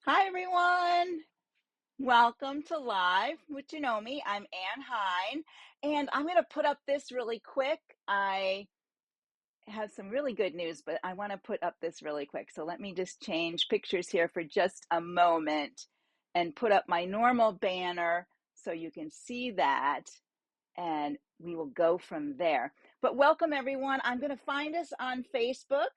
Hi, everyone. Welcome to Live with Janome. I'm Ann Hine, and I'm going to put up this really quick. I have some really good news, but I want to put up this really quick. So let me just change pictures here for just a moment and put up my normal banner so you can see that, and we will go from there. But welcome, everyone. I'm going to find us on Facebook.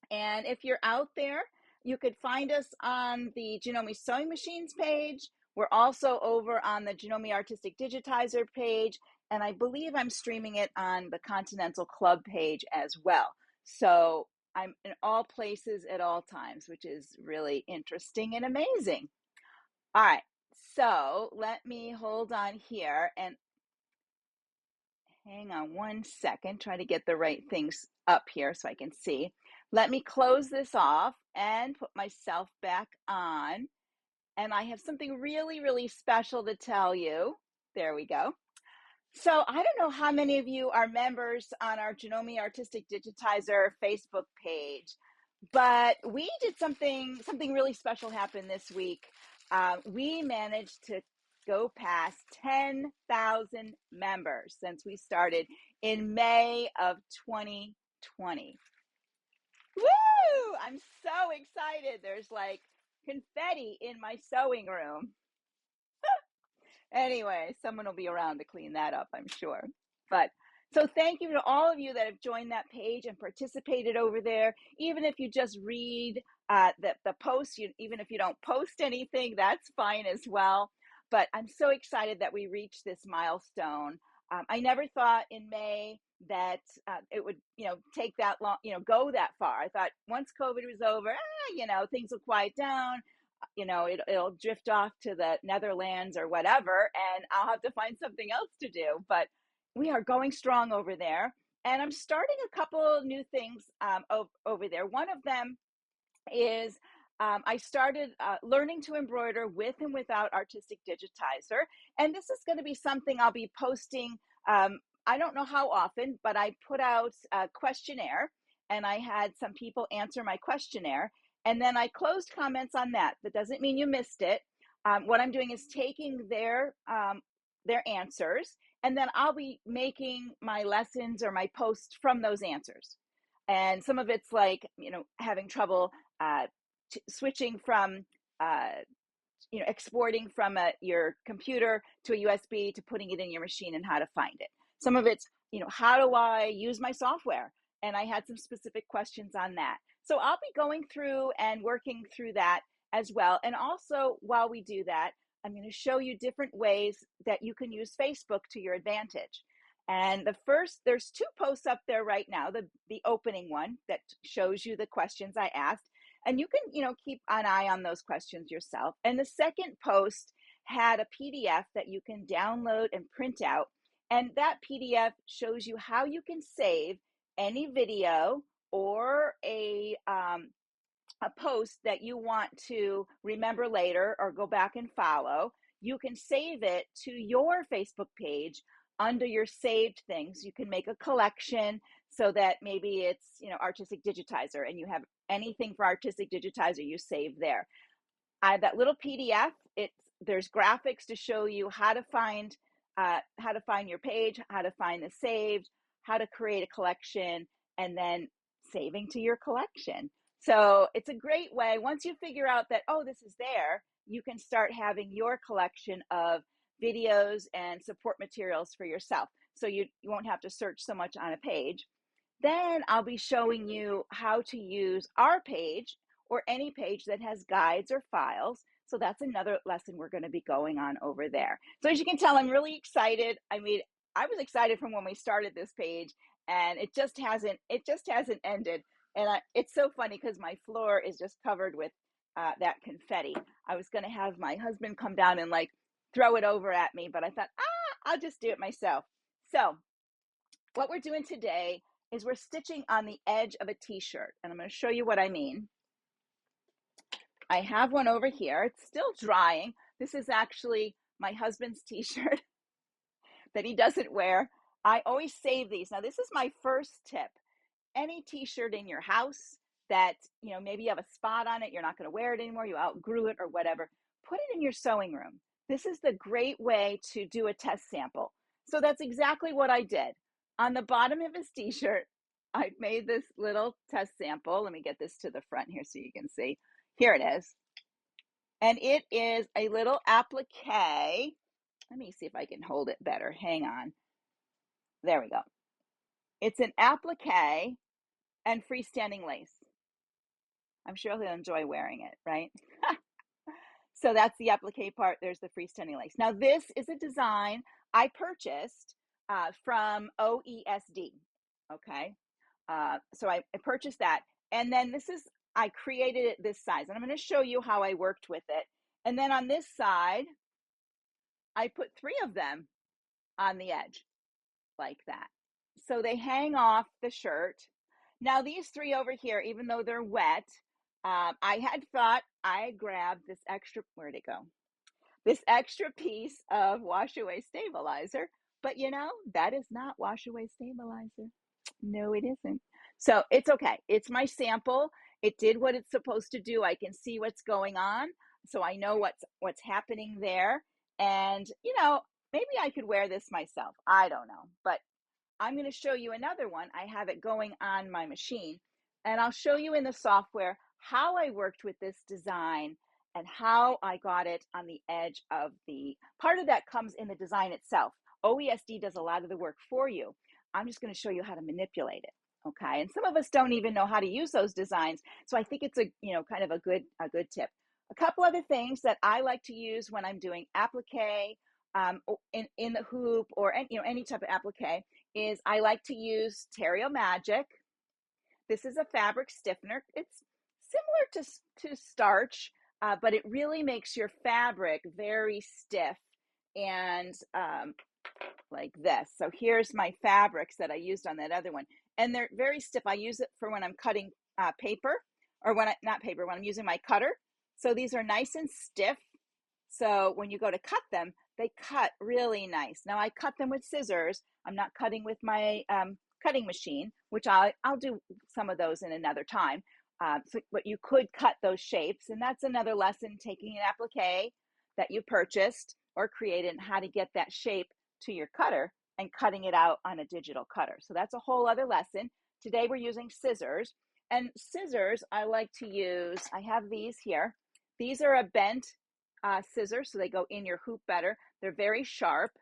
And if you're out there, you could find us on the Janome Sewing Machines page. We're also over on the Janome Artistic Digitizer page, and I believe I'm streaming it on the Continental Club page as well. So I'm in all places at all times, which is really interesting and amazing. All right, so let me hold on here and hang on one second, try to get the right things up here so I can see. Let me close this off and put myself back on. And I have something really, really special to tell you. There we go. So I don't know how many of you are members on our Janome Artistic Digitizer Facebook page, but we did something really special happen this week. We managed to go past 10,000 members since we started in May of 2020. Woo! I'm so excited. There's like confetti in my sewing room. Anyway, someone will be around to clean that up, I'm sure. But so thank you to all of you that have joined that page and participated over there. Even if you just read the post, even if you don't post anything, that's fine as well. But I'm so excited that we reached this milestone. I never thought in May that it would, take that long, go that far. I thought once COVID was over, things will quiet down. It'll drift off to the Netherlands or whatever, and I'll have to find something else to do. But we are going strong over there. And I'm starting a couple new things over there. One of them is I started learning to embroider with and without Artistic Digitizer. And this is going to be something I'll be posting. I don't know how often, but I put out a questionnaire and I had some people answer my questionnaire. And then I closed comments on that. That doesn't mean you missed it. What I'm doing is taking their answers, and then I'll be making my lessons or my posts from those answers. And some of it's like, having trouble switching from, exporting from your computer to a USB to putting it in your machine and how to find it. Some of it's, how do I use my software? And I had some specific questions on that. So I'll be going through and working through that as well. And also, while we do that, I'm going to show you different ways that you can use Facebook to your advantage. And there's two posts up there right now. The opening one that shows you the questions I asked, and you can, keep an eye on those questions yourself. And the second post had a PDF that you can download and print out. And that PDF shows you how you can save any video or a post that you want to remember later or go back and follow. You can save it to your Facebook page under your saved things. You can make a collection so that maybe it's, Artistic Digitizer, and you have anything for Artistic Digitizer you save there. That little PDF, there's graphics to show you how to find your page, how to find the saved, how to create a collection, and then saving to your collection. So it's a great way. Once you figure out that, oh, this is there, you can start having your collection of videos and support materials for yourself. So you won't have to search so much on a page. Then I'll be showing you how to use our page or any page that has guides or files. So that's another lesson we're going to be going on over there. So as you can tell, I'm really excited. I mean, I was excited from when we started this page, and it just hasn't ended. And it's so funny because my floor is just covered with that confetti. I was going to have my husband come down and like throw it over at me, but I thought, I'll just do it myself. So what we're doing today is we're stitching on the edge of a t-shirt, and I'm going to show you what I mean. I have one over here. It's still drying. This is actually my husband's t-shirt that he doesn't wear. I always save these. Now, this is my first tip. Any t-shirt in your house, that, you know, maybe you have a spot on it, you're not going to wear it anymore, you outgrew it or whatever, put it in your sewing room. This is the great way to do a test sample. So that's exactly what I did. On the bottom of his t-shirt, I made this little test sample. Let me get this to the front here so you can see. Here it is. And it is a little applique. Let me see if I can hold it better. Hang on. There we go. It's an applique and freestanding lace. I'm sure he'll enjoy wearing it, right? So that's the applique part. There's the freestanding lace. Now this is a design I purchased from OESD. Okay. So I purchased that. And then I created it this size. And I'm going to show you how I worked with it. And then on this side, I put 3 of them on the edge like that. So they hang off the shirt. Now these 3 over here, even though they're wet, I had thought I grabbed this extra, where'd it go? This extra piece of wash away stabilizer, but you know, that is not wash away stabilizer. No, it isn't. So it's okay. It's my sample. It did what it's supposed to do. I can see what's going on. So I know what's happening there. And, you know, maybe I could wear this myself. I don't know. But I'm going to show you another one. I have it going on my machine. And I'll show you in the software how I worked with this design and how I got it on the edge of the, part of that comes in the design itself. OESD does a lot of the work for you. I'm just going to show you how to manipulate it. Okay. And some of us don't even know how to use those designs. So I think it's a, you know, kind of a good tip. A couple other things that I like to use when I'm doing applique in the hoop or any type of applique is I like to use Terrio Magic. This is a fabric stiffener. It's similar to starch, but it really makes your fabric very stiff and like this. So here's my fabrics that I used on that other one. And they're very stiff. I use it for when I'm cutting paper or when I'm using my cutter. So these are nice and stiff. So when you go to cut them, they cut really nice. Now I cut them with scissors. I'm not cutting with my cutting machine, which I'll do some of those in another time. But you could cut those shapes. And that's another lesson, taking an applique that you purchased or created and how to get that shape to your cutter and cutting it out on a digital cutter. So that's a whole other lesson. Today we're using scissors. And scissors I like to use, I have these here. These are a bent scissors, so they go in your hoop better. They're very sharp.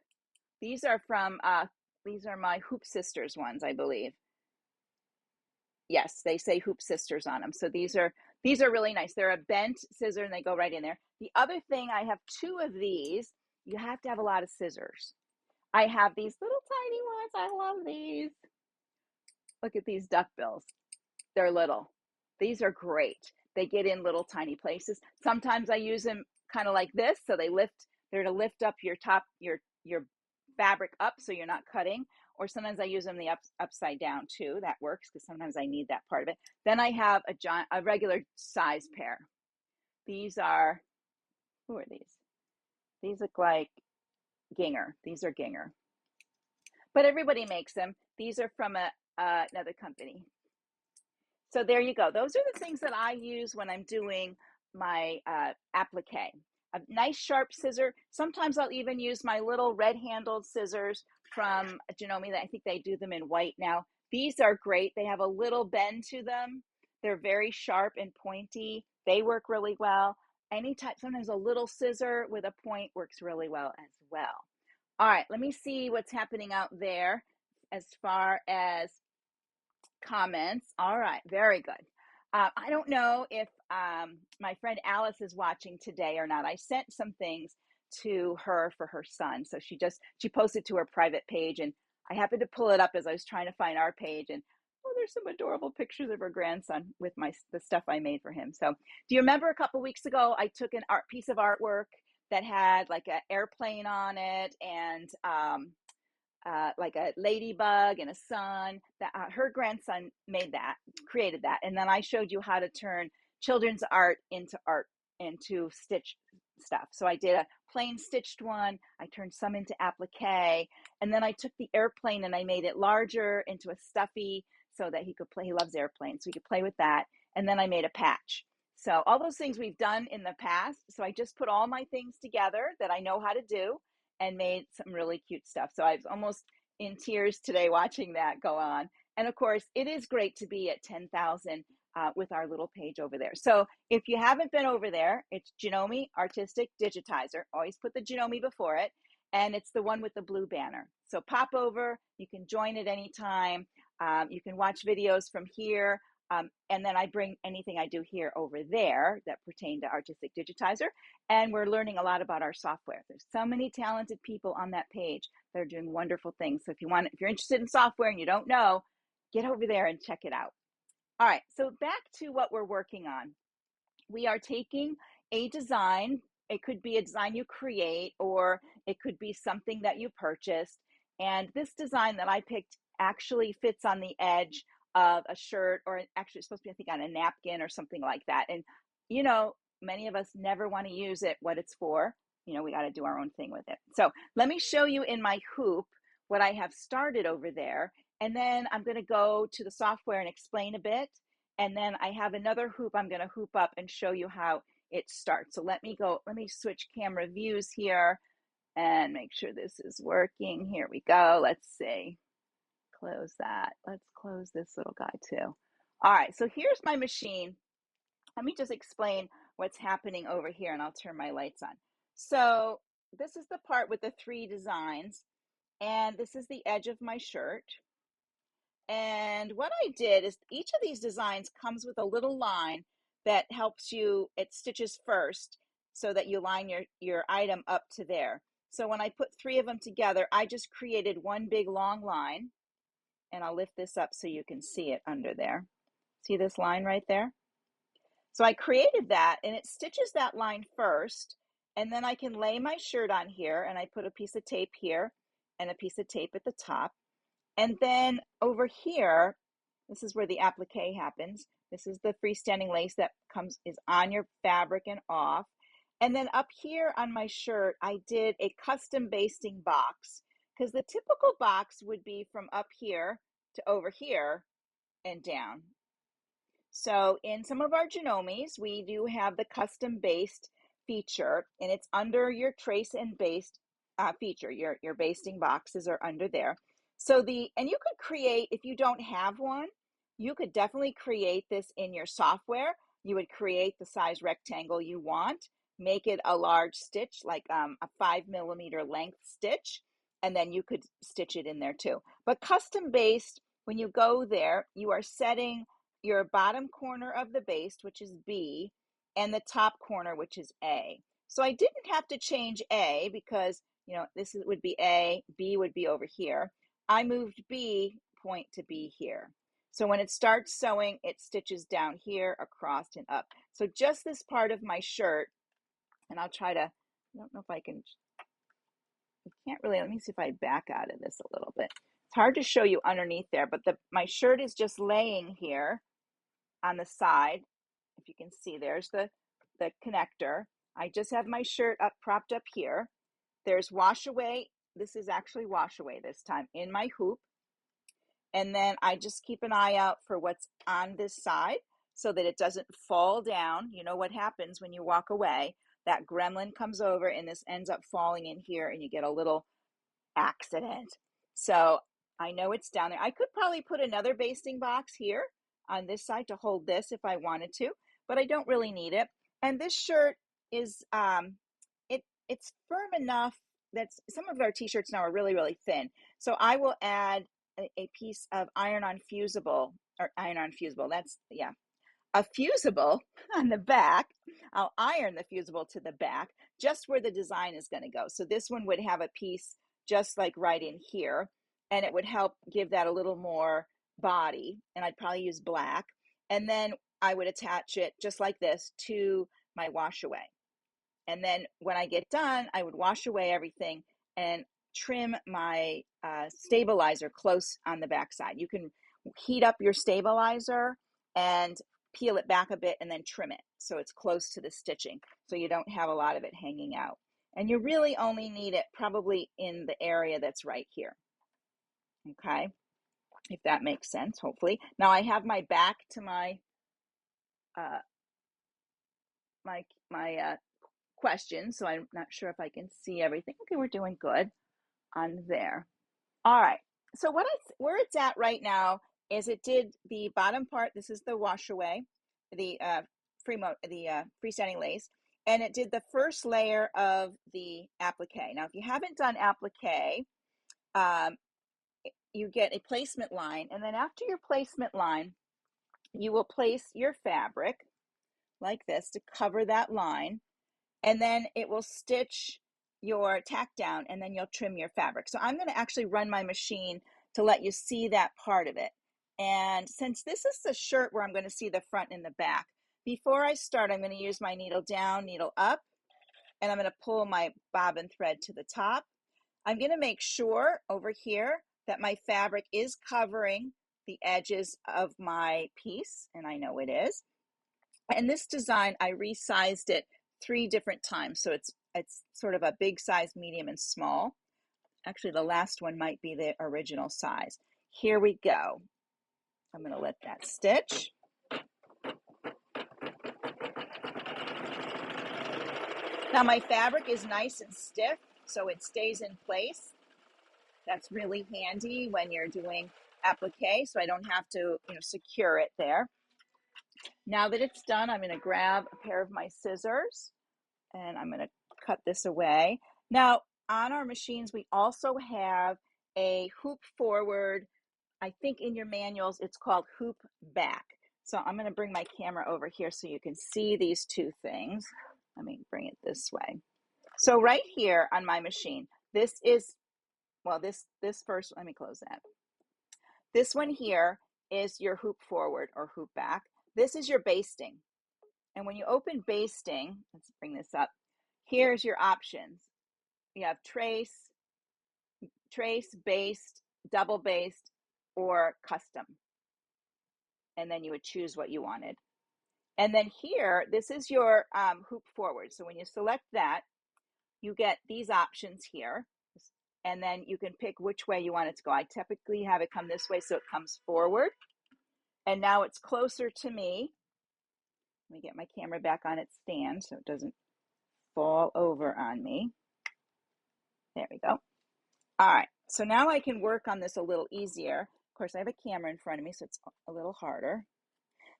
These are my Hoop Sisters ones, I believe. Yes, they say Hoop Sisters on them. So these are really nice. They're a bent scissor and they go right in there. The other thing, I have 2 of these. You have to have a lot of scissors. I have these little tiny ones. I love these. Look at these duckbills. They're little. These are great. They get in little tiny places. Sometimes I use them kind of like this, so they're to lift up your fabric up so you're not cutting. Or sometimes I use them the upside down too. That works because sometimes I need that part of it. Then I have a regular size pair. These are, who are these? These look like Ginger. These are Ginger. But everybody makes them. These are from another company. So there you go. Those are the things that I use when I'm doing my applique. A nice sharp scissor. Sometimes I'll even use my little red-handled scissors from Janome. I think they do them in white now. These are great. They have a little bend to them. They're very sharp and pointy. They work really well. Sometimes a little scissor with a point works really well as well. All right, let me see what's happening out there as far as comments. All right, very good. I don't know if my friend Alice is watching today or not. I sent some things to her for her son. So she posted to her private page, and I happened to pull it up as I was trying to find our page, and there's some adorable pictures of her grandson with the stuff I made for him. So do you remember a couple weeks ago, I took an piece of artwork that had like an airplane on it and like a ladybug and a sun. That her grandson created that, and then I showed you how to turn children's art into stitch stuff. So I did a plain stitched one. I turned some into applique, and then I took the airplane and I made it larger into a stuffy so that he could play. He loves airplanes, so he could play with that. and then I made a patch. So all those things we've done in the past. So I just put all my things together that I know how to do and made some really cute stuff. So I was almost in tears today watching that go on. And of course, it is great to be at 10,000 with our little page over there. So if you haven't been over there, it's Janome Artistic Digitizer. Always put the Janome before it. And it's the one with the blue banner. So pop over. You can join at any time. You can watch videos from here. And then I bring anything I do here over there that pertain to Artistic Digitizer. And we're learning a lot about our software. There's so many talented people on that page that are doing wonderful things. So if you're interested in software and you don't know, get over there and check it out. All right, so back to what we're working on. We are taking a design. It could be a design you create, or it could be something that you purchased. And this design that I picked actually fits on the edge of a shirt, or actually it's supposed to be, I think, on a napkin or something like that. And, you know, many of us never want to use it, what it's for. You know, we got to do our own thing with it. So let me show you in my hoop what I have started over there. And then I'm going to go to the software and explain a bit. And then I have another hoop I'm going to hoop up and show you how it starts. So let me switch camera views here and make sure this is working. Here we go. Let's see. Close that. Let's close this little guy too. All right, so here's my machine. Let me just explain what's happening over here, and I'll turn my lights on. So this is the part with the 3 designs, and this is the edge of my shirt. And what I did is each of these designs comes with a little line that helps you, it stitches first so that you line your item up to there. So when I put 3 of them together, I just created one big long line, and I'll lift this up so you can see it under there. See this line right there? So I created that, and it stitches that line first, and then I can lay my shirt on here, and I put a piece of tape here and a piece of tape at the top. And then over here, this is where the applique happens. This is the freestanding lace that is on your fabric and off. And then up here on my shirt, I did a custom basting box, because the typical box would be from up here to over here and down. So in some of our Janomes, we do have the custom based feature, and it's under your trace and baste feature. Your basting boxes are under there. So and you could create, if you don't have one, you could definitely create this in your software. You would create the size rectangle you want, make it a large stitch, like a 5mm length stitch, and then you could stitch it in there too. But custom based, when you go there, you are setting your bottom corner of the baste, which is B, and the top corner, which is A. So I didn't have to change A because, you know, would be A, B would be over here. I moved B point to B here. So when it starts sewing, it stitches down here, across, and up. So just this part of my shirt, and I'll try to, I don't know if I can, I can't really, let me see if I back out of this a little bit. It's hard to show you underneath there, but my shirt is just laying here on the side. If you can see, there's the connector. I just have my shirt propped up here. There's wash away. This is actually wash away this time in my hoop. And then I just keep an eye out for what's on this side so that it doesn't fall down. You know what happens when you walk away? That gremlin comes over and this ends up falling in here and you get a little accident. So I know it's down there. I could probably put another basting box here on this side to hold this if I wanted to, but I don't really need it. And this shirt is, it's firm enough that some of our t-shirts now are really, really thin. So I will add a piece of iron-on fusible, that's, yeah, a fusible on the back. I'll iron the fusible to the back, just where the design is going to go. So this one would have a piece just like right in here, and it would help give that a little more body, and I'd probably use black. And then I would attach it just like this to my wash away. And then when I get done, I would wash away everything and trim my stabilizer close on the backside. You can heat up your stabilizer and peel it back a bit and then trim it so it's close to the stitching so you don't have a lot of it hanging out. And you really only need it probably in the area that's right here. Okay, if that makes sense, hopefully. Now I have my back to my my questions, so I'm not sure if I can see everything. Okay, we're doing good on there. All right. So where it's at right now is it did the bottom part. This is the wash away, the freestanding lace, and it did the first layer of the applique. Now, if you haven't done applique, you get a placement line, and then after your placement line, you will place your fabric like this to cover that line, and then it will stitch your tack down, and then you'll trim your fabric. So I'm going to actually run my machine to let you see that part of it. And since this is the shirt where I'm going to see the front and the back, before I start, I'm going to use my needle down, needle up, and I'm going to pull my bobbin thread to the top. I'm going to make sure over here that my fabric is covering the edges of my piece, and I know it is. And this design, I resized it 3 different times, so it's sort of a big size, medium, and small. Actually, the last one might be the original size. Here we go. I'm going to let that stitch. Now my fabric is nice and stiff, so it stays in place. That's really handy when you're doing applique, so I don't have to, secure it there. Now that it's done, I'm going to grab a pair of my scissors and I'm going to cut this away. Now, on our machines, we also have a hoop forward. I think in your manuals, it's called hoop back. So I'm going to bring my camera over here so you can see these 2 things. Let me bring it this way. So right here on my machine, this is, well, this first, let me close that. This one here is your hoop forward or hoop back. This is your basting. And when you open basting, let's bring this up. Here's your options. You have trace, based, double based, or custom. And then you would choose what you wanted. And then here, this is your hoop forward. So when you select that, you get these options here. And then you can pick which way you want it to go. I typically have it come this way so it comes forward. And now it's closer to me. Let me get my camera back on its stand so it doesn't fall over on me. There we go. All right, so now I can work on this a little easier. Of course, I have a camera in front of me, so it's a little harder.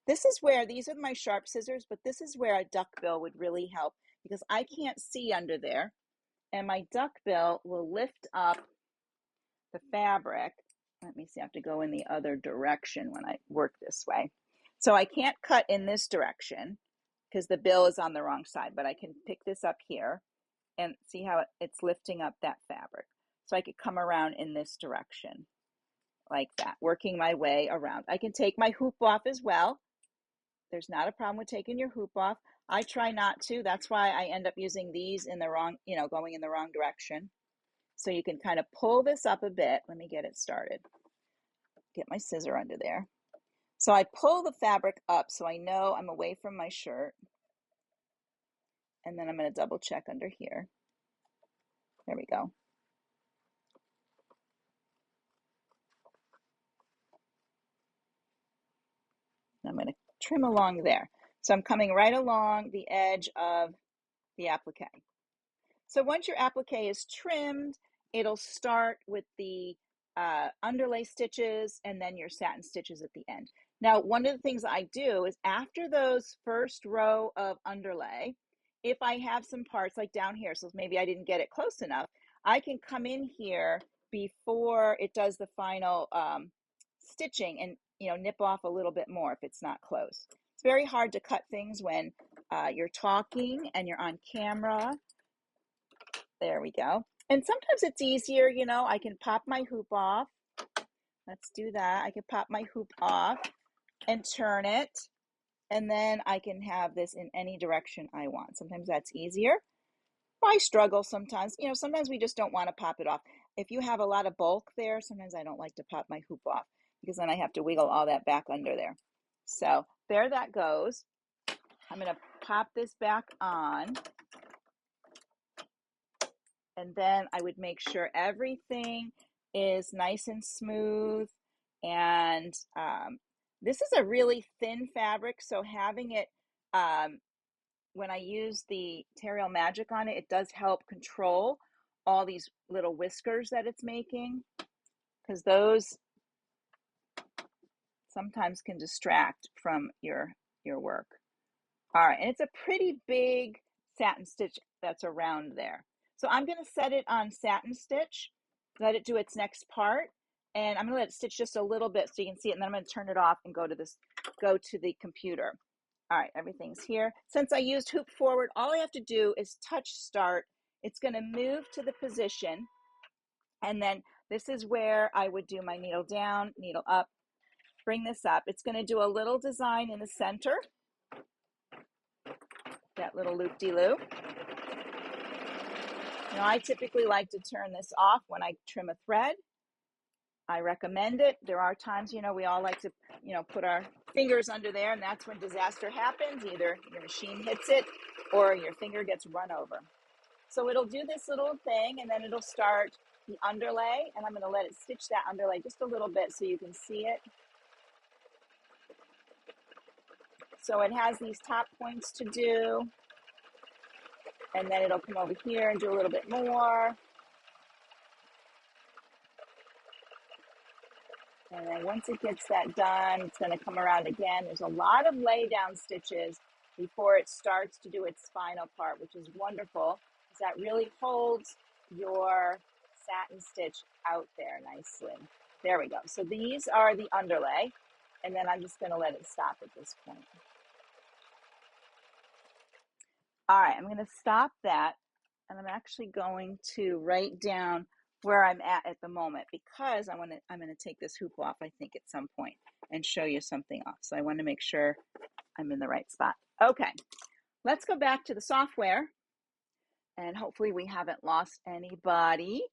This is where, these are my sharp scissors, but this is where a duckbill would really help because I can't see under there. And my duckbill will lift up the fabric. Let me see, I have to go in the other direction when I work this way. So I can't cut in this direction because the bill is on the wrong side, but I can pick this up here and see how it's lifting up that fabric. So I could come around in this direction like that, working my way around. I can take my hoop off as well. There's not a problem with taking your hoop off. I try not to. That's why I end up using these in the wrong, going in the wrong direction. So you can kind of pull this up a bit. Let me get it started. Get my scissor under there. So I pull the fabric up so I know I'm away from my shirt. And then I'm going to double check under here. There we go. I'm going to trim along there. So I'm coming right along the edge of the applique. So once your applique is trimmed, it'll start with the underlay stitches and then your satin stitches at the end. Now, one of the things I do is after those first row of underlay, if I have some parts like down here, so maybe I didn't get it close enough, I can come in here before it does the final stitching and nip off a little bit more if it's not close. It's very hard to cut things when you're talking and you're on camera. There we go. And sometimes it's easier, I can pop my hoop off. Let's do that. I can pop my hoop off and turn it. And then I can have this in any direction I want. Sometimes that's easier. I struggle sometimes. Sometimes we just don't want to pop it off. If you have a lot of bulk there, sometimes I don't like to pop my hoop off because then I have to wiggle all that back under there. So there that goes. I'm going to pop this back on. And then I would make sure everything is nice and smooth and This is a really thin fabric, so having it, when I use the Terriel Magic on it, it does help control all these little whiskers that it's making, because those sometimes can distract from your work. All right, and it's a pretty big satin stitch that's around there. So I'm going to set it on satin stitch, let it do its next part, and I'm going to let it stitch just a little bit so you can see it, and then I'm going to turn it off and go to the computer. All right, everything's here. Since I used hoop forward, all I have to do is touch start. It's going to move to the position, and then this is where I would do my needle down, needle up, bring this up. It's going to do a little design in the center, that little loop-de-loop. Now, I typically like to turn this off when I trim a thread. I recommend it. There are times, we all like to, put our fingers under there, and that's when disaster happens. Either your machine hits it or your finger gets run over. So it'll do this little thing, and then it'll start the underlay, and I'm going to let it stitch that underlay just a little bit so you can see it. So it has these top points to do, and then it'll come over here and do a little bit more. And then once it gets that done, it's going to come around again. There's a lot of lay down stitches before it starts to do its final part, which is wonderful, because that really holds your satin stitch out there nicely. There we go. So these are the underlay, and then I'm just going to let it stop at this point. All right, I'm going to stop that, and I'm actually going to write down where I'm at the moment, because I'm going to take this hoop off, I think, at some point and show you something else. So I want to make sure I'm in the right spot. Okay, let's go back to the software, and hopefully we haven't lost anybody.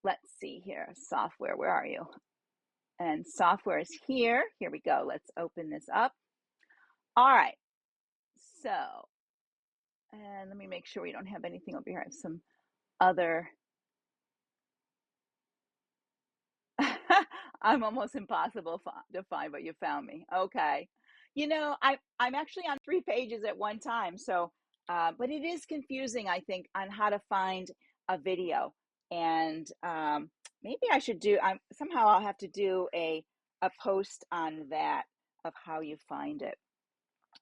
Let's see here, software, where are you? And software is here. Here we go. Let's open this up. All right, so, and let me make sure we don't have anything over here. I have some other I'm almost impossible to find, but you found me. Okay. I'm actually on 3 pages at one time. So, but it is confusing, I think, on how to find a video. And maybe I should somehow I'll have to do a post on that of how you find it.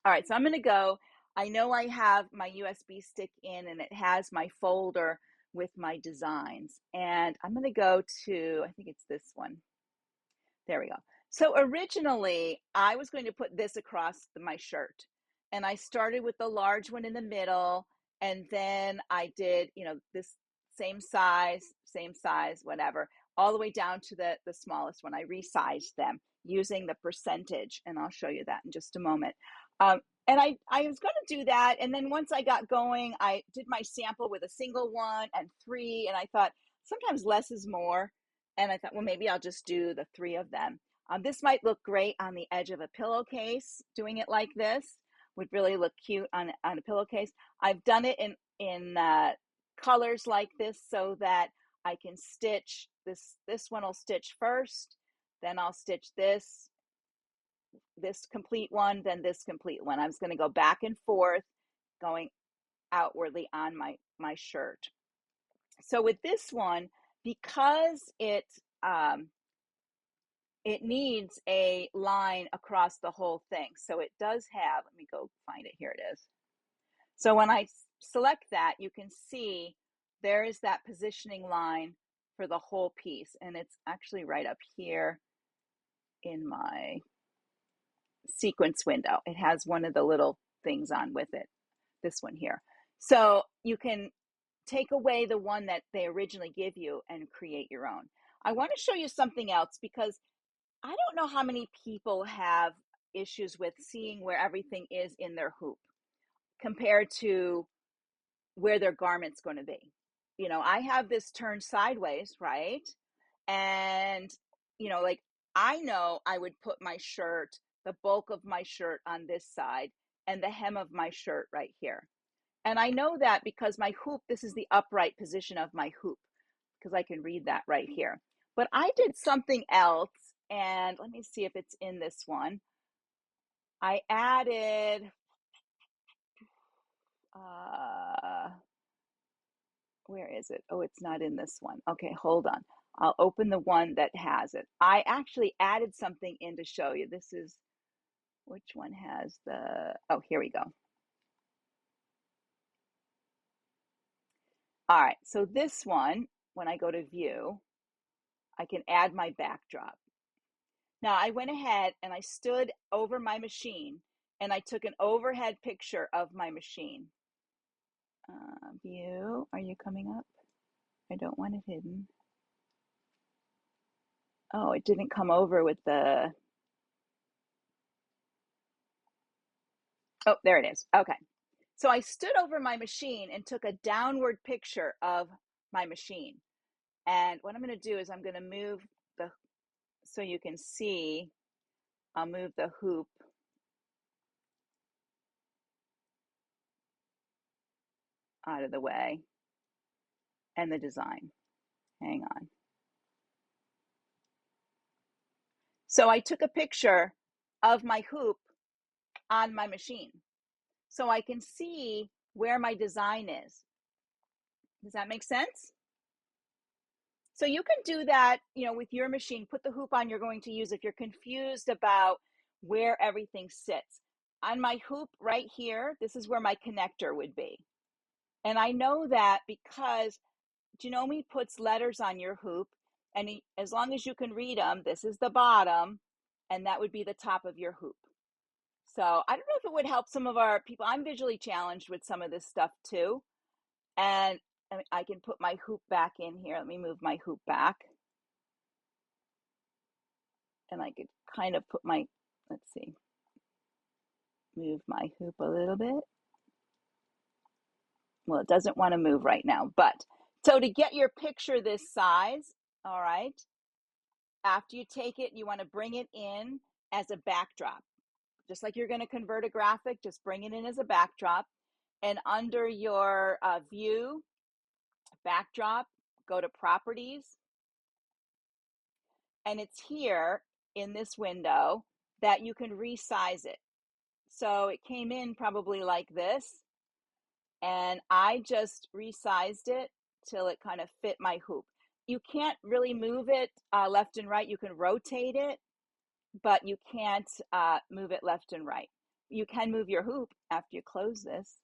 All right. So I'm going to go. I know I have my USB stick in, and it has my folder with my designs. And I'm going to go to, I think it's this one. There we go. So originally, I was going to put this across my shirt. And I started with the large one in the middle. And then I did, this same size, whatever, all the way down to the smallest one. I resized them using the percentage. And I'll show you that in just a moment. And I was going to do that. And then once I got going, I did my sample with a single one and 3. And I thought sometimes less is more. And I thought, well, maybe I'll just do the 3 of them. This might look great on the edge of a pillowcase. Doing it like this would really look cute on a pillowcase. I've done it in colors like this so that I can stitch this. This one will stitch first, then I'll stitch this complete one, then this complete one. I was going to go back and forth, going outwardly on my shirt. So with this one, because it needs a line across the whole thing. So it does have, let me go find it. Here it is. So when I select that, you can see there is that positioning line for the whole piece. And it's actually right up here in my sequence window. It has one of the little things on with it, this one here. So you can take away the one that they originally give you and create your own. I want to show you something else, because I don't know how many people have issues with seeing where everything is in their hoop compared to where their garment's going to be. I have this turned sideways, right? And, like, I know I would put my shirt, the bulk of my shirt on this side, and the hem of my shirt right here. And I know that because my hoop, this is the upright position of my hoop, because I can read that right here. But I did something else and let me see if it's in this one. I added, where is it? Oh, it's not in this one. Okay, hold on. I'll open the one that has it. I actually added something in to show you. This is, which one has the, oh, here we go. All right, so this one, when I go to view, I can add my backdrop. Now I went ahead and I stood over my machine and I took an overhead picture of my machine. View, are you coming up? I don't want it hidden. Oh, it didn't come over with the, oh, there it is. Okay. So I stood over my machine and took a downward picture of my machine. And what I'm going to do is I'm going to move the, so you can see, I'll move the hoop out of the way and the design. Hang on. So I took a picture of my hoop on my machine so I can see where my design is. Does that make sense? So you can do that, with your machine. Put the hoop on you're going to use if you're confused about where everything sits. On my hoop right here, this is where my connector would be. And I know that because Janome puts letters on your hoop, and as long as you can read them, this is the bottom, and that would be the top of your hoop. So I don't know if it would help some of our people. I'm visually challenged with some of this stuff too. And I can put my hoop back in here. Let me move my hoop back. And I could kind of put my, let's see, move my hoop a little bit. Well, it doesn't want to move right now, but so to get your picture this size, all right, after you take it, you want to bring it in as a backdrop. Just like you're going to convert a graphic, just bring it in as a backdrop. And under your view, backdrop, go to properties. And it's here in this window that you can resize it. So it came in probably like this. And I just resized it till it kind of fit my hoop. You can't really move it left and right. You can rotate it, but you can't move it left and right. You can move your hoop after you close this.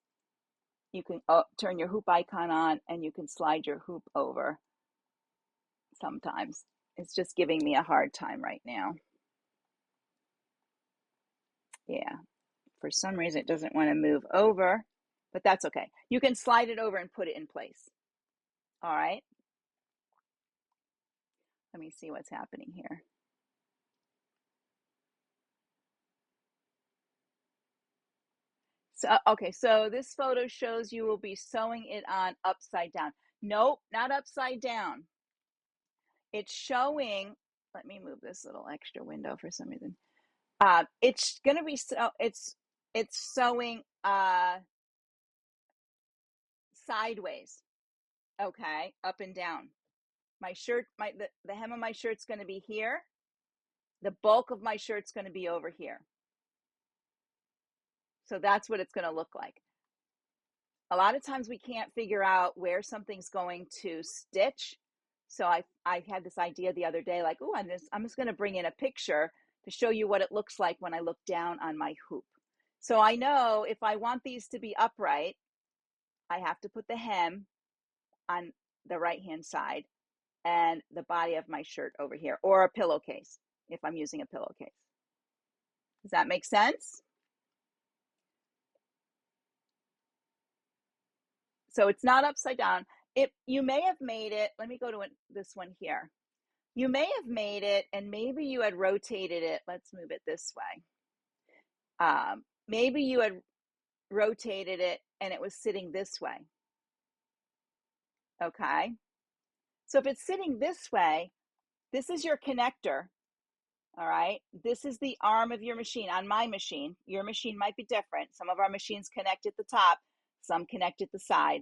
You can turn your hoop icon on and you can slide your hoop over sometimes. It's just giving me a hard time right now. Yeah, for some reason it doesn't want to move over, but that's okay. You can slide it over and put it in place. All right. Let me see what's happening here. So, okay, so this photo shows you will be sewing it on upside down. Nope, not upside down. It's showing, let me move this little extra window for some reason. It's going to be, it's sewing sideways, okay, up and down. My shirt, the hem of my shirt's going to be here. The bulk of my shirt's going to be over here. So that's what it's going to look like. A lot of times we can't figure out where something's going to stitch. So I had this idea the other day, like, oh, I'm just going to bring in a picture to show you what it looks like when I look down on my hoop. So I know if I want these to be upright, I have to put the hem on the right-hand side and the body of my shirt over here, or a pillowcase if I'm using a pillowcase. Does that make sense? So it's not upside down. You may have made it, let me go to this one here. You may have made it and maybe you had rotated it. Let's move it this way. Maybe you had rotated it and it was sitting this way. Okay. So if it's sitting this way, this is your connector. All right. This is the arm of your machine. On my machine, your machine might be different. Some of our machines connect at the top, some connect at the side.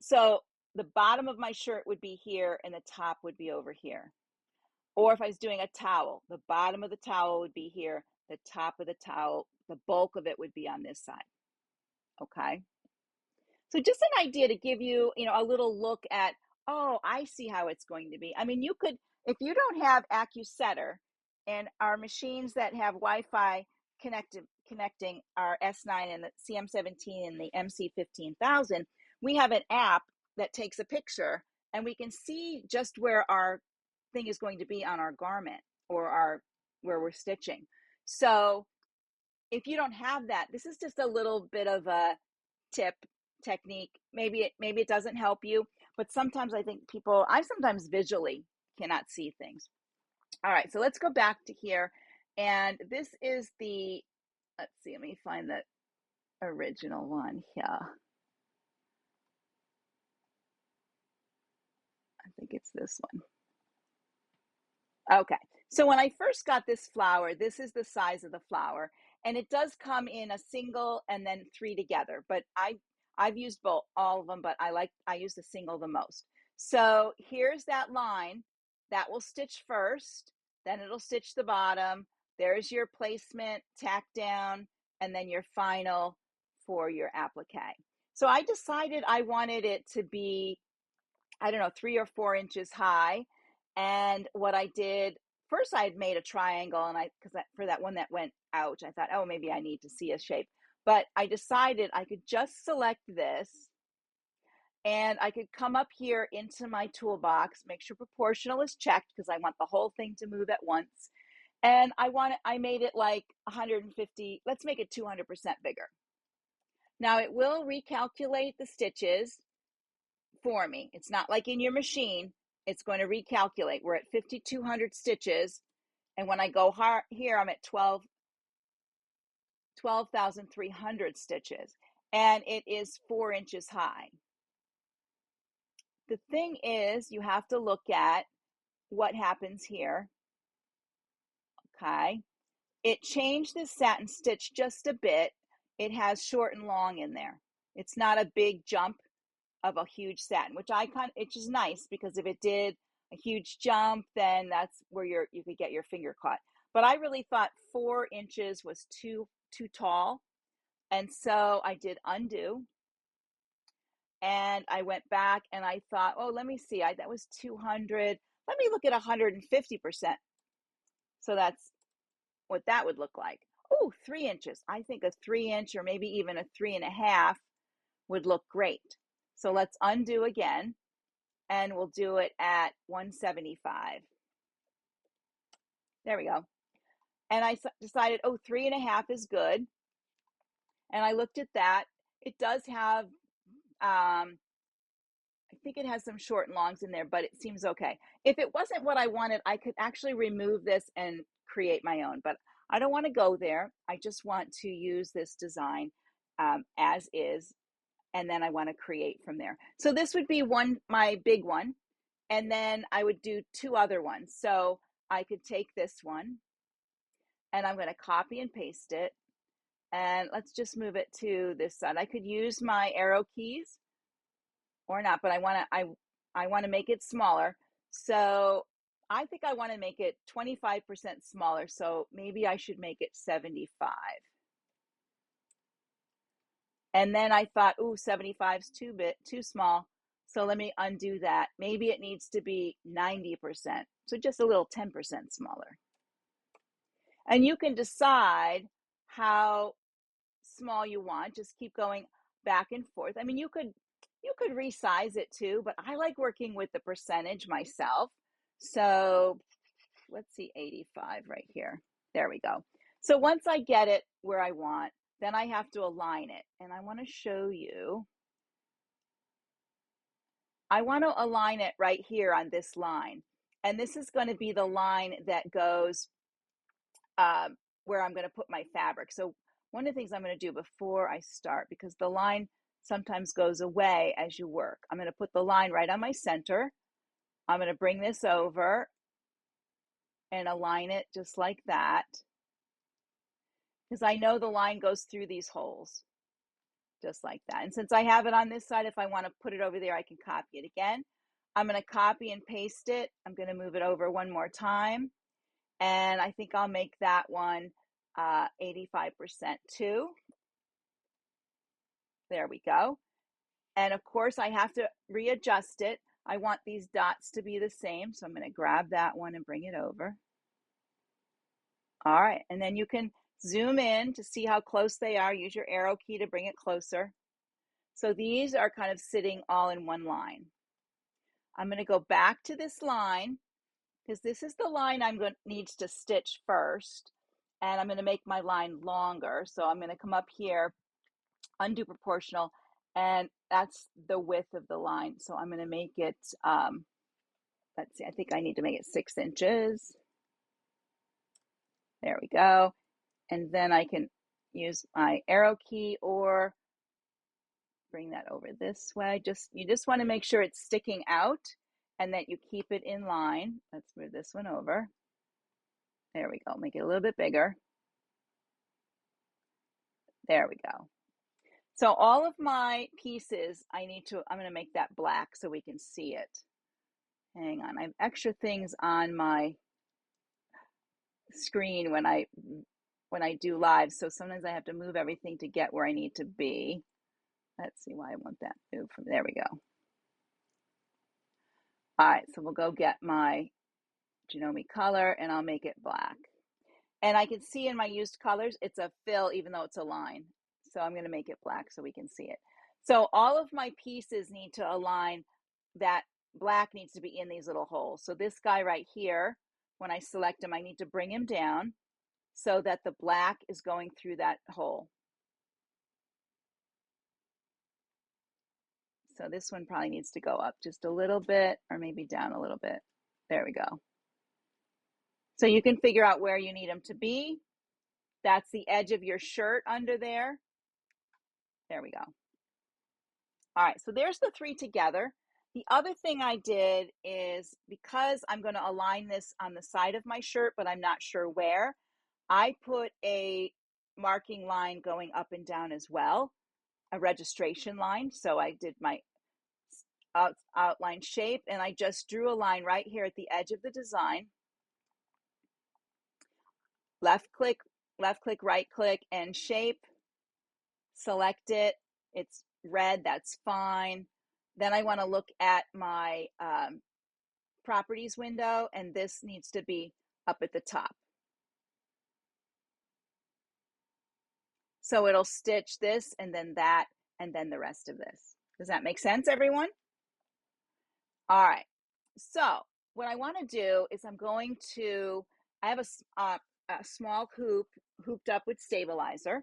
So the bottom of my shirt would be here and the top would be over here. Or if I was doing a towel, the bottom of the towel would be here, the top of the towel, the bulk of it would be on this side. Okay. So just an idea to give you, a little look at, oh, I see how it's going to be. I mean, you could, if you don't have AccuSetter and our machines that have Wi-Fi connecting our S9 and the CM17 and the MC15000, we have an app that takes a picture and we can see just where our thing is going to be on our garment or where we're stitching. So if you don't have that, this is just a little bit of a tip technique. Maybe it doesn't help you, but sometimes I think I sometimes visually cannot see things. All right, so let's go back to here. And this is let's see, let me find the original one here. I think it's this one. Okay, so when I first got this flower, this is the size of the flower, and it does come in a single and then 3 together, but I've used all of them, but I use the single the most. So here's that line that will stitch first, then it'll stitch the bottom. There's your placement, tack down, and then your final for your applique. So I decided I wanted it to be, I don't know, 3 or 4 inches high. And what I did first, I had made a triangle, and because for that one that went out, I thought, oh, maybe I need to see a shape. But I decided I could just select this, and I could come up here into my toolbox, make sure proportional is checked because I want the whole thing to move at once. And I made it like 150, let's make it 200% bigger. Now it will recalculate the stitches for me. It's not like in your machine, it's going to recalculate. We're at 5,200 stitches. And when I go here, I'm at 12,300 stitches. And it is 4 inches high. The thing is, you have to look at what happens here. Okay. It changed the satin stitch just a bit. It has short and long in there. It's not a big jump of a huge satin, which is nice, because if it did a huge jump, then that's where you could get your finger caught. But I really thought 4 inches was too tall. And so I did undo. And I went back and I thought, oh, let me see, that was 200. Let me look at 150%. So that's what that would look like. Oh, 3 inches. I think a 3-inch or maybe even a 3.5 would look great. So let's undo again, and we'll do it at 175. There we go. And I decided, oh, 3.5 is good. And I looked at that. It does have, I think it has some short and longs in there, but it seems okay. If it wasn't what I wanted, I could actually remove this and create my own, but I don't want to go there. I just want to use this design as is, and then I want to create from there. So this would be my big one, and then I would do 2 other ones. So I could take this one, and I'm going to copy and paste it, and let's just move it to this side. I could use my arrow keys or not, but I want to make it smaller. So I think I want to make it 25% smaller. So maybe I should make it 75. And then I thought, ooh, 75 is too small. So let me undo that. Maybe it needs to be 90%. So just a little 10% smaller. And you can decide how small you want. Just keep going back and forth. I mean, you could resize it too, but I like working with the percentage myself. So let's see, 85 right here. There we go. So once I get it where I want, then I have to align it. And I want to show you. I want to align it right here on this line. And this is going to be the line that goes where I'm going to put my fabric. So one of the things I'm going to do before I start, because the line sometimes goes away as you work, I'm going to put the line right on my center. I'm going to bring this over and align it just like that, because I know the line goes through these holes just like that. And since I have it on this side, if I want to put it over there, I can copy it again. I'm going to copy and paste it. I'm going to move it over one more time. And I think I'll make that one 85% too. There we go. And of course, I have to readjust it. I want these dots to be the same. So I'm going to grab that one and bring it over. All right. And then you can zoom in to see how close they are. Use your arrow key to bring it closer. So these are kind of sitting all in one line. I'm going to go back to this line because this is the line I'm going to need to stitch first. And I'm going to make my line longer. So I'm going to come up here, undo proportional, and that's the width of the line. So I'm going to make it, let's see, I think I need to make it 6 inches. There we go. And then I can use my arrow key or bring that over this way. You just want to make sure it's sticking out and that you keep it in line. Let's move this one over. There we go. Make it a little bit bigger. There we go. So all of my pieces, I'm going to make that black so we can see it. Hang on. I have extra things on my screen when I do live. So sometimes I have to move everything to get where I need to be. Let's see why I want that moved from there we go. All right, so we'll go get my Janome color and I'll make it black. And I can see in my used colors, it's a fill even though it's a line. So I'm going to make it black so we can see it. So all of my pieces need to align. That black needs to be in these little holes. So this guy right here, when I select him, I need to bring him down so that the black is going through that hole. So this one probably needs to go up just a little bit or maybe down a little bit. There we go. So you can figure out where you need them to be. That's the edge of your shirt under there. There we go. All right, so there's the 3 together. The other thing I did is because I'm going to align this on the side of my shirt, but I'm not sure where, I put a marking line going up and down as well, a registration line. So I did my outline shape and I just drew a line right here at the edge of the design. Left click, right click, and shape. Select it. It's red, that's fine. Then I want to look at my properties window, and this needs to be up at the top. So it'll stitch this and then that and then the rest of this. Does that make sense, everyone? All right. So what I want to do is I have a small hoop hooped up with stabilizer,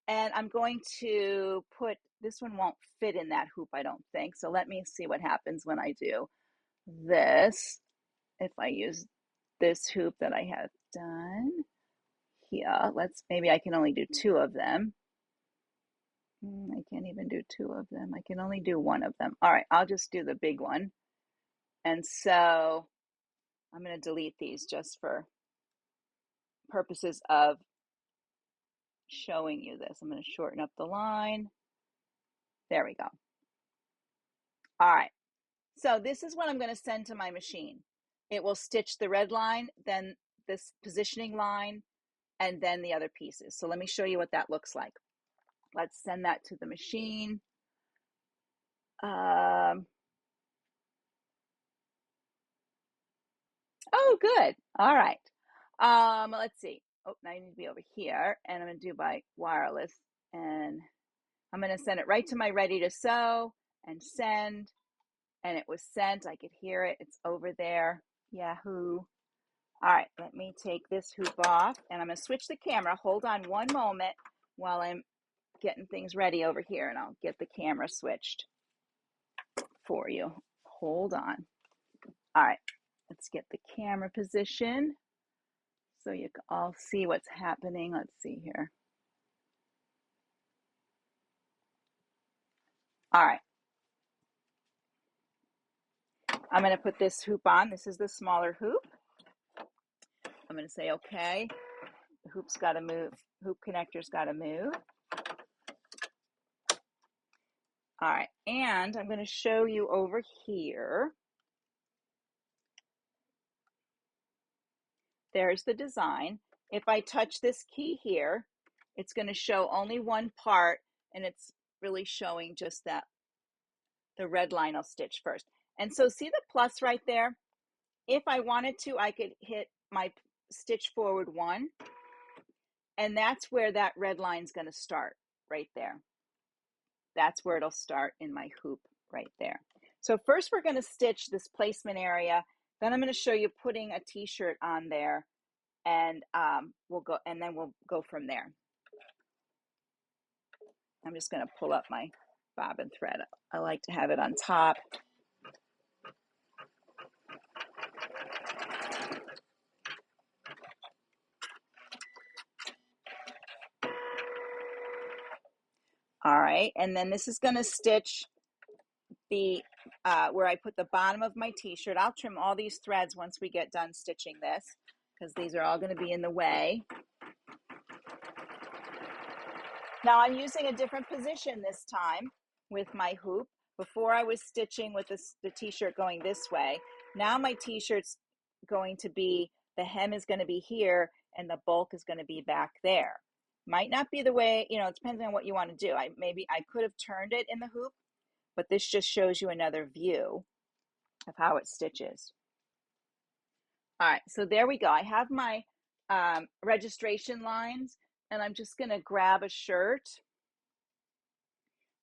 and I'm going to put, this one won't fit in that hoop, I don't think. So let me see what happens when I do this. If I use this hoop that I have done here, maybe I can only do 2 of them. I can't even do 2 of them. I can only do 1 of them. All right, I'll just do the big one. And so I'm going to delete these just for purposes of showing you this. I'm going to shorten up the line. There we go. All right. So this is what I'm going to send to my machine. It will stitch the red line, then this positioning line, and then the other pieces. So let me show you what that looks like. Let's send that to the machine. Oh, good. All right. Let's see. Oh, now I need to be over here, and I'm going to do by wireless, and I'm going to send it right to my ready to sew and send, and it was sent. I could hear it. It's over there. Yahoo. All right, let me take this hoop off, and I'm going to switch the camera. Hold on one moment while I'm getting things ready over here, and I'll get the camera switched for you. Hold on. All right, let's get the camera position so you can all see what's happening. Let's see here. All right. I'm going to put this hoop on. This is the smaller hoop. I'm going to say, okay, the hoop's got to move. Hoop connector's got to move. All right, and I'm going to show you over here. there's the design. If I touch this key here, it's going to show only one part, and it's really showing just that the red line I'll stitch first. And so see the plus right there? If I wanted to, I could hit my stitch forward 1, and that's where that red line is going to start, right there. That's where it'll start in my hoop right there. So first we're going to stitch this placement area. Then I'm going to show you putting a t-shirt on there, and we'll go from there. I'm just going to pull up my bobbin thread. I like to have it on top. All right, and then this is going to stitch the where I put the bottom of my t-shirt. I'll trim all these threads once we get done stitching this, because these are all going to be in the way. Now I'm using a different position this time with my hoop. Before I was stitching with the t-shirt going this way. Now my t-shirt's going to be, the hem is going to be here and the bulk is going to be back there. Might not be the way, you know, it depends on what you want to do. Maybe I could have turned it in the hoop, but this just shows you another view of how it stitches. All right, so there we go. I have my registration lines, and I'm just going to grab a shirt.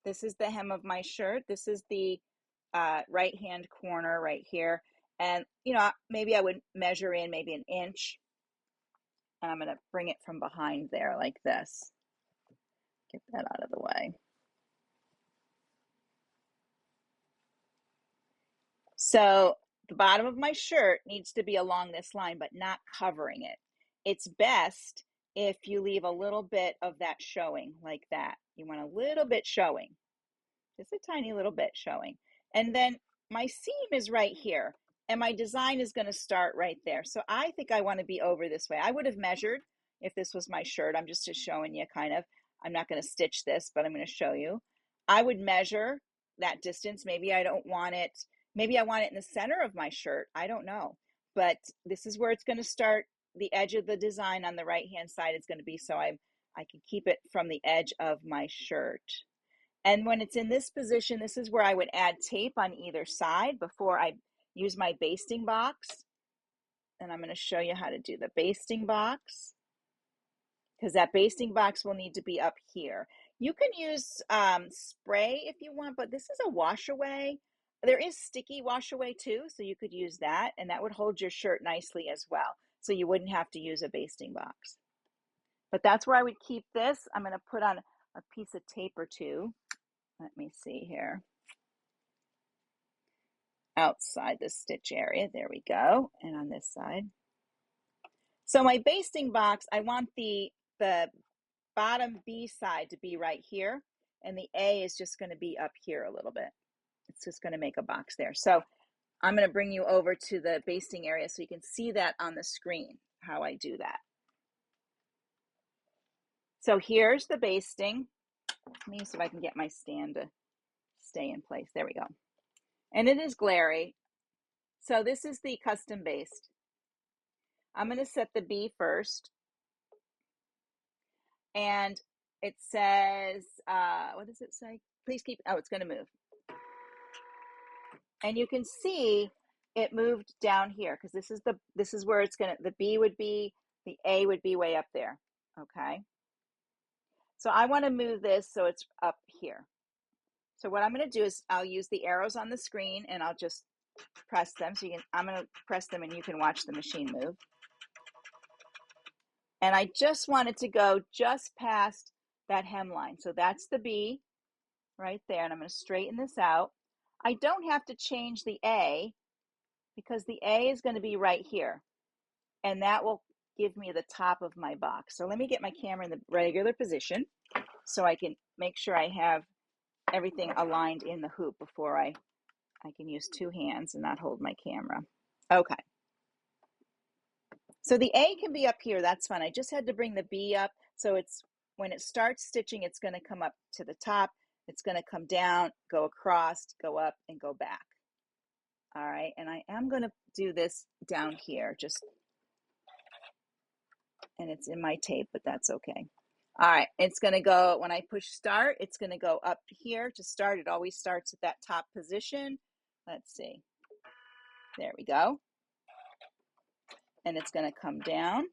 This is the hem of my shirt. This is the right-hand corner right here. And, you know, maybe I would measure in maybe an inch. And I'm going to bring it from behind there like this. Get that out of the way. So the bottom of my shirt needs to be along this line, but not covering it. It's best if you leave a little bit of that showing like that. You want a little bit showing, just a tiny little bit showing. And then my seam is right here, and my design is going to start right there. So I think I want to be over this way. I would have measured if this was my shirt. I'm just showing you kind of. I'm not going to stitch this, but I'm going to show you. I would measure that distance. Maybe I don't want it. Maybe I want it in the center of my shirt. I don't know. But this is where it's going to start. The edge of the design on the right-hand side is going to be so I can keep it from the edge of my shirt. And when it's in this position, this is where I would add tape on either side before I use my basting box. And I'm going to show you how to do the basting box, because that basting box will need to be up here. You can use spray if you want, but this is a wash away. There is sticky wash away too, so you could use that, and that would hold your shirt nicely as well. So you wouldn't have to use a basting box. But that's where I would keep this. I'm going to put on a piece of tape or two. Let me see here. Outside the stitch area, there we go, and on this side. So my basting box, I want the bottom B side to be right here, and the A is just going to be up here a little bit. It's just going to make a box there. So I'm going to bring you over to the basting area so you can see that on the screen, how I do that. So here's the basting. Let me see if I can get my stand to stay in place. There we go. And it is glary. So this is the custom baste. I'm going to set the B first. And it says, what does it say? Please keep, oh, it's going to move. And you can see it moved down here, because this is where it's going to, the B would be, the A would be way up there. Okay. So I want to move this so it's up here. So what I'm going to do is I'll use the arrows on the screen, and I'll just press them. So I'm going to press them and you can watch the machine move. And I just want it to go just past that hemline. So that's the B right there. And I'm going to straighten this out. I don't have to change the A, because the A is going to be right here. And that will give me the top of my box. So let me get my camera in the regular position so I can make sure I have everything aligned in the hoop before I can use two hands and not hold my camera. Okay. So the A can be up here. That's fine. I just had to bring the B up. So it's, when it starts stitching, it's going to come up to the top. It's going to come down, go across, go up, and go back. All right. And I am going to do this down here. Just and it's in my tape, but that's okay. All right, it's going to go, when I push start, it's going to go up here to start. It always starts at that top position. Let's see. There we go. And it's going to come down.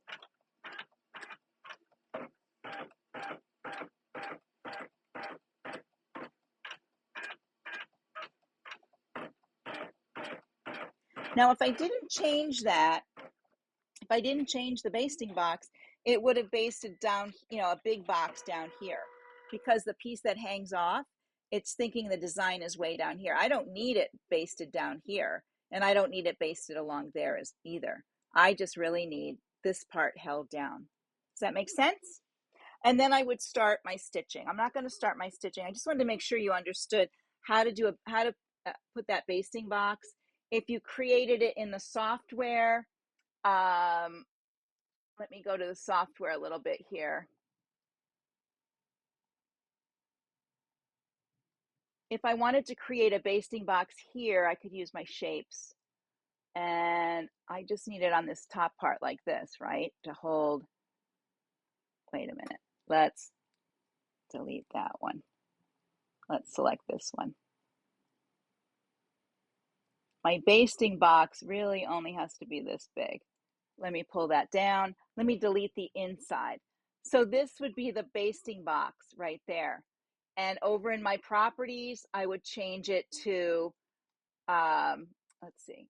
Now, if I didn't change that, if I didn't change the basting box, it would have basted down, a big box down here, because the piece that hangs off, it's thinking the design is way down here. I don't need it basted down here, and I don't need it basted along there either. I just really need this part held down. Does that make sense? And then I would start my stitching. I'm not going to start my stitching. I just wanted to make sure you understood how to put that basting box. If you created it in the software, let me go to the software a little bit here. If I wanted to create a basting box here, I could use my shapes. And I just need it on this top part like this, right? To hold, wait a minute. Let's delete that one. Let's select this one. My basting box really only has to be this big. Let me pull that down. Let me delete the inside. So this would be the basting box right there. And over in my properties, I would change it to, let's see.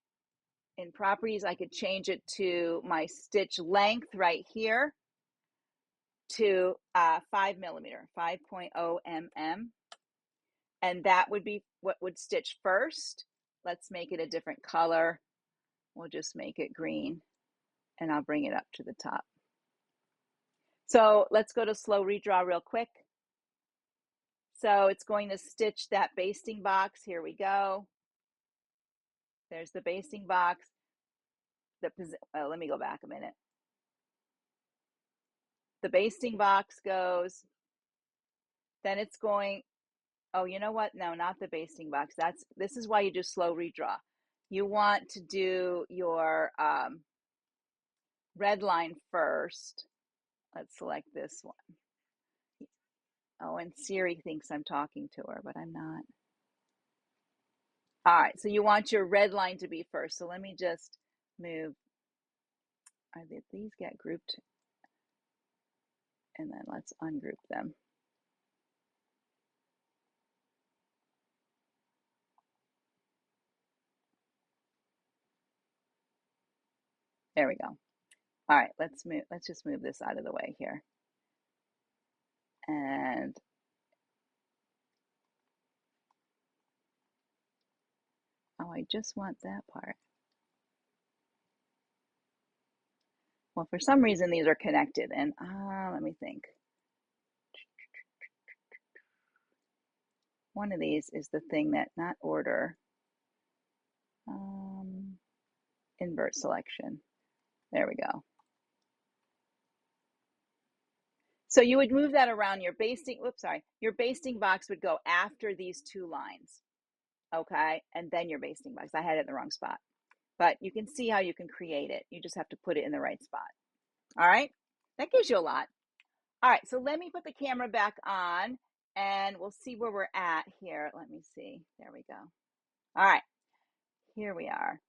In properties, I could change it to my stitch length right here to 5 millimeter, 5.0 mm. And that would be what would stitch first. Let's make it a different color. We'll just make it green, and I'll bring it up to the top. So let's go to slow redraw real quick. So it's going to stitch that basting box. Here we go. There's the basting box. Let me go back a minute. The basting box goes, then it's going, oh, you know what? No, not the basting box. This is why you do slow redraw. You want to do your red line first. Let's select this one. Oh, and Siri thinks I'm talking to her, but I'm not. All right, so you want your red line to be first. So let me just move. These get grouped? And then let's ungroup them. There we go. All right, let's just move this out of the way here. And oh, I just want that part. Well, for some reason these are connected, and let me think. One of these is the thing that, not order, invert selection. There we go. So you would move that around your basting, your basting box would go after these two lines, okay? And then your basting box. I had it in the wrong spot. But you can see how you can create it. You just have to put it in the right spot. All right? That gives you a lot. All right, so let me put the camera back on, and we'll see where we're at here. Let me see. There we go. All right, here we are.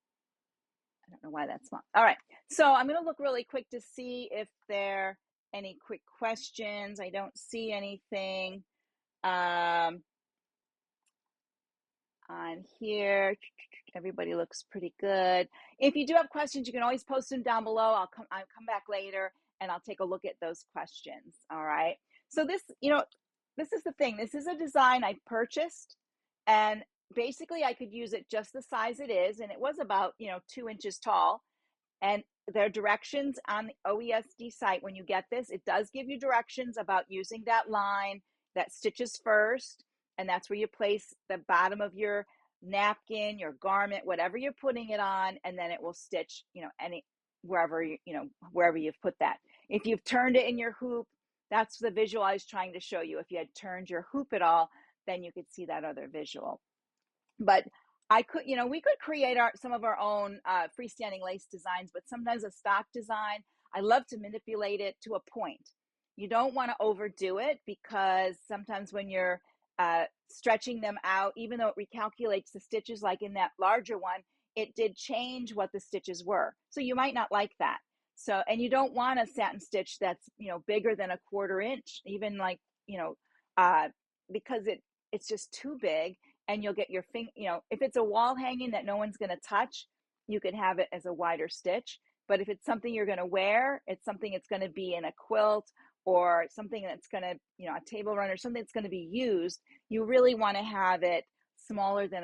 I don't know why that's small. All right, so I'm going to look really quick to see if there are any quick questions. I don't see anything on here. Everybody looks pretty good. If you do have questions, you can always post them down below. I'll come back later and I'll take a look at those questions. All right. So this, this is the thing. This is a design I purchased, and basically I could use it just the size it is. And it was about, 2 inches tall. And there are directions on the OESD site. When you get this, it does give you directions about using that line that stitches first. And that's where you place the bottom of your napkin, your garment, whatever you're putting it on, and then it will stitch, wherever you've put that. If you've turned it in your hoop, that's the visual I was trying to show you. If you had turned your hoop at all, then you could see that other visual. But we could create some of our own freestanding lace designs, but sometimes a stock design, I love to manipulate it to a point. You don't want to overdo it, because sometimes when you're stretching them out, even though it recalculates the stitches, like in that larger one, it did change what the stitches were. So you might not like that. So, and you don't want a satin stitch that's, bigger than 1/4 inch, even like, because it's just too big, and you'll get your finger, if it's a wall hanging that no one's going to touch, you could have it as a wider stitch. But if it's something you're going to wear, it's something that's going to be in a quilt, or something that's going to, a table runner, something that's going to be used, you really want to have it smaller than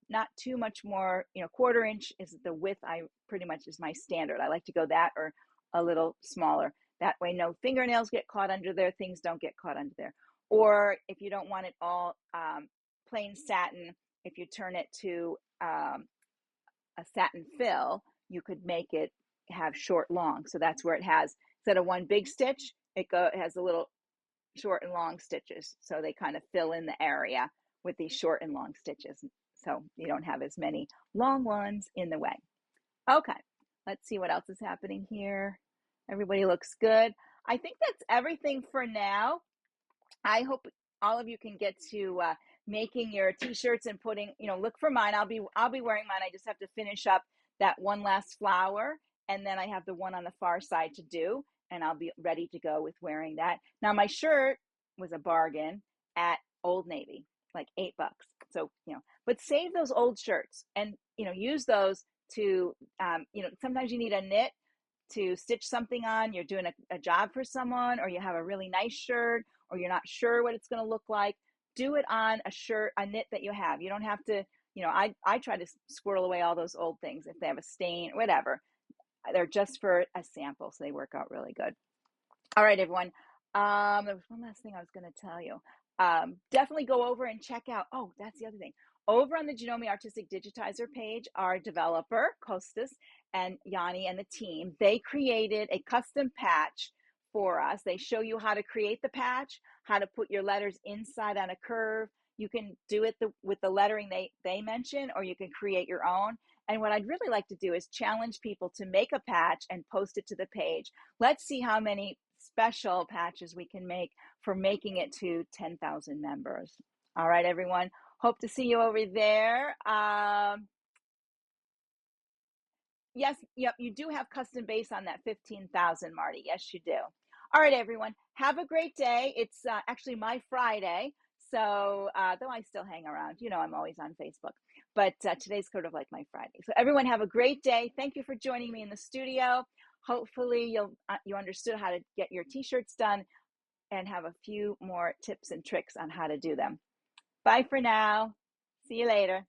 not too much more, 1/4 inch is the width. I pretty much is my standard. I like to go that or a little smaller. That way, no fingernails get caught under there, things don't get caught under there. Or if you don't want it all plain satin, if you turn it to a satin fill, you could make it have short long. So that's where it has, instead of one big stitch, it has a little short and long stitches. So they kind of fill in the area with these short and long stitches. So you don't have as many long ones in the way. Okay, let's see what else is happening here. Everybody looks good. I think that's everything for now. I hope all of you can get to making your t-shirts and putting, look for mine. I'll be wearing mine. I just have to finish up that one last flower, and then I have the one on the far side to do, and I'll be ready to go with wearing that. Now my shirt was a bargain at Old Navy, like $8. So, but save those old shirts and, use those to, sometimes you need a knit to stitch something on. You're doing a job for someone, or you have a really nice shirt, or you're not sure what it's going to look like. Do it on a shirt, a knit that you have. You don't have to, I try to squirrel away all those old things if they have a stain, whatever. They're just for a sample, so they work out really good. All right, everyone. There was one last thing I was going to tell you. Definitely go over and check out. Oh, that's the other thing. Over on the Janome Artistic Digitizer page, our developer, Kostas and Yanni and the team, they created a custom patch for us. They show you how to create the patch, how to put your letters inside on a curve. You can do it with the lettering they mention, or you can create your own. And what I'd really like to do is challenge people to make a patch and post it to the page. Let's see how many special patches we can make for making it to 10,000 members. All right, everyone. Hope to see you over there. Yes, yep, you do have custom base on that 15,000, Marty. Yes, you do. All right, everyone. Have a great day. It's actually my Friday. So, though I still hang around, I'm always on Facebook. But today's sort of like my Friday. So everyone have a great day. Thank you for joining me in the studio. Hopefully you understood how to get your t-shirts done and have a few more tips and tricks on how to do them. Bye for now. See you later.